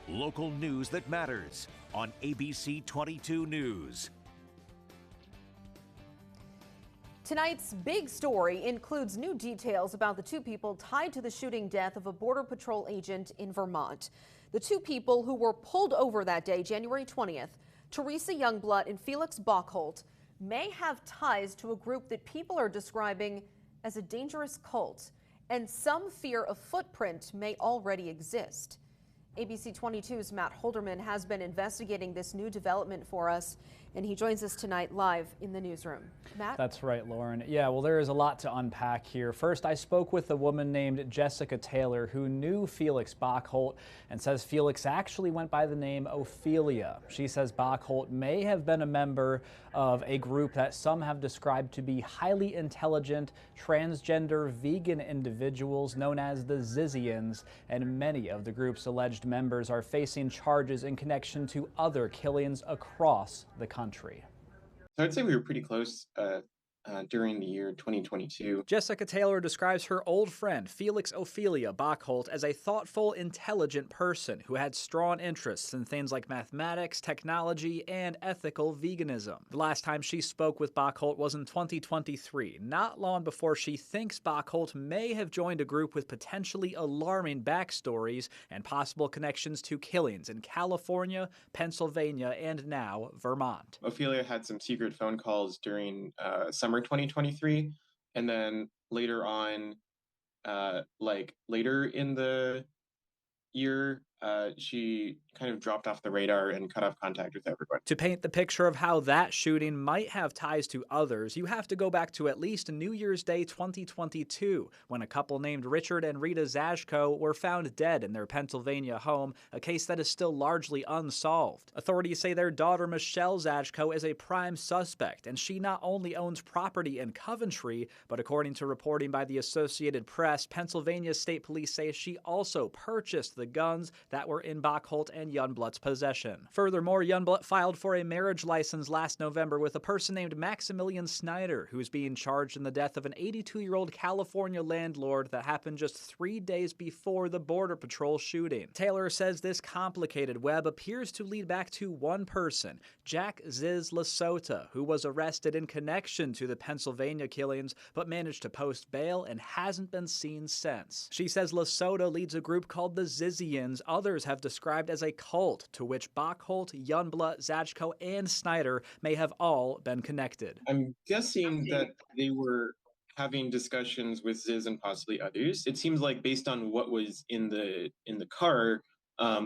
Local news that matters on ABC 22 News. Tonight's big story includes new details about the two people tied to the shooting death of a Border Patrol agent in Vermont. The two people who were pulled over that day, January 20th, Teresa Youngblood and Felix Bockholt, may have ties to a group that people are describing as a dangerous cult, and some fear a footprint may already exist. ABC 22's Matt Holderman has been investigating this new development for us, and he joins us tonight live in the newsroom. Matt? That's right, Lauren. Yeah, well, there is a lot to unpack here. First, I spoke with a woman named Jessica Taylor who knew Felix Bockholt and says Felix actually went by the name Ophelia. She says Bockholt may have been a member of a group that some have described to be highly intelligent, transgender, vegan individuals known as the Zizians, and many of the group's alleged members are facing charges in connection to other killings across the country. I'd say we were pretty close during the year 2022. Jessica Taylor describes her old friend Felix Ophelia Bockholt as a thoughtful, intelligent person who had strong interests in things like mathematics, technology, and ethical veganism. The last time she spoke with Bockholt was in 2023, not long before she thinks Bockholt may have joined a group with potentially alarming backstories and possible connections to killings in California, Pennsylvania, and now Vermont. Ophelia had some secret phone calls during summer 2023, and then later on, later in the year, she kind of dropped off the radar and cut off contact with everyone. To paint the picture of how that shooting might have ties to others, you have to go back to at least New Year's Day 2022, when a couple named Richard and Rita Zashko were found dead in their Pennsylvania home, a case that is still largely unsolved. Authorities say their daughter Michelle Zashko is a prime suspect, and she not only owns property in Coventry, but according to reporting by the Associated Press, Pennsylvania State Police say she also purchased the guns that were in Bockholt and Youngblood's possession. Furthermore, Youngblood filed for a marriage license last November with a person named Maximilian Snyder, who's being charged in the death of an 82-year-old California landlord that happened just 3 days before the Border Patrol shooting. Taylor says this complicated web appears to lead back to one person, Jack Ziz Lasota, who was arrested in connection to the Pennsylvania killings but managed to post bail and hasn't been seen since. She says Lasota leads a group called the Zizians, others have described as a cult, to which Bockholt, Youngblood, Zashko, and Snyder may have all been connected. I'm guessing that they were having discussions with Ziz and possibly others. It seems like based on what was in the car,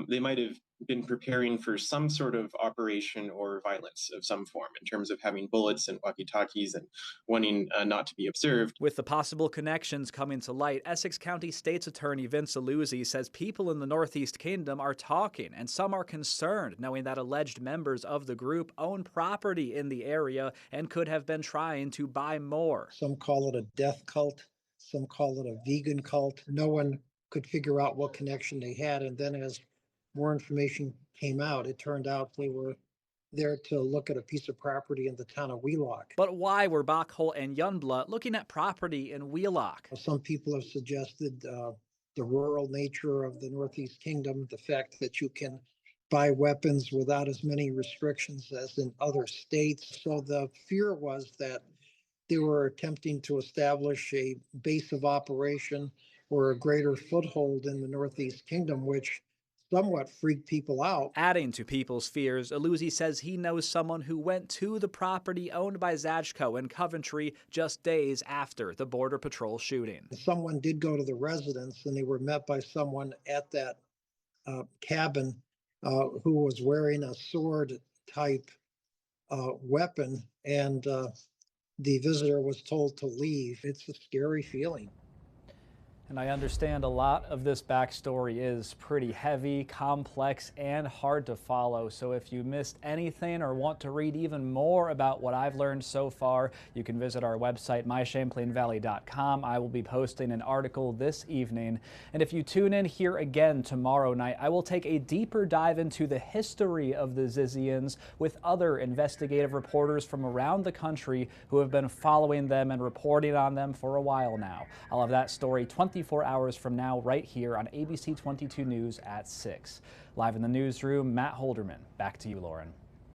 they might have been preparing for some sort of operation or violence of some form in terms of having bullets and walkie-talkies and wanting not to be observed. With the possible connections coming to light, Essex County State's Attorney Vince Aluzzi says people in the Northeast Kingdom are talking, and some are concerned knowing that alleged members of the group own property in the area and could have been trying to buy more. Some call it a death cult, some call it a vegan cult. No one could figure out what connection they had, and then as more information came out, it turned out they were there to look at a piece of property in the town of Wheelock. But why were Bockholt and Youngblood looking at property in Wheelock? Some people have suggested the rural nature of the Northeast Kingdom, the fact that you can buy weapons without as many restrictions as in other states. So the fear was that they were attempting to establish a base of operation or a greater foothold in the Northeast Kingdom, which somewhat freaked people out. Adding to people's fears, Aluzzi says he knows someone who went to the property owned by Zashko in Coventry just days after the Border Patrol shooting. Someone did go to the residence, and they were met by someone at that cabin who was wearing a sword-type weapon, and the visitor was told to leave. It's a scary feeling. And I understand a lot of this backstory is pretty heavy, complex, and hard to follow. So if you missed anything or want to read even more about what I've learned so far, you can visit our website, mychamplainvalley.com. I will be posting an article this evening. And if you tune in here again tomorrow night, I will take a deeper dive into the history of the Zizians with other investigative reporters from around the country who have been following them and reporting on them for a while now. I'll have that story 24 hours from now right here on ABC 22 News at 6. Live in the newsroom, Matt Holderman. Back to you, Lauren.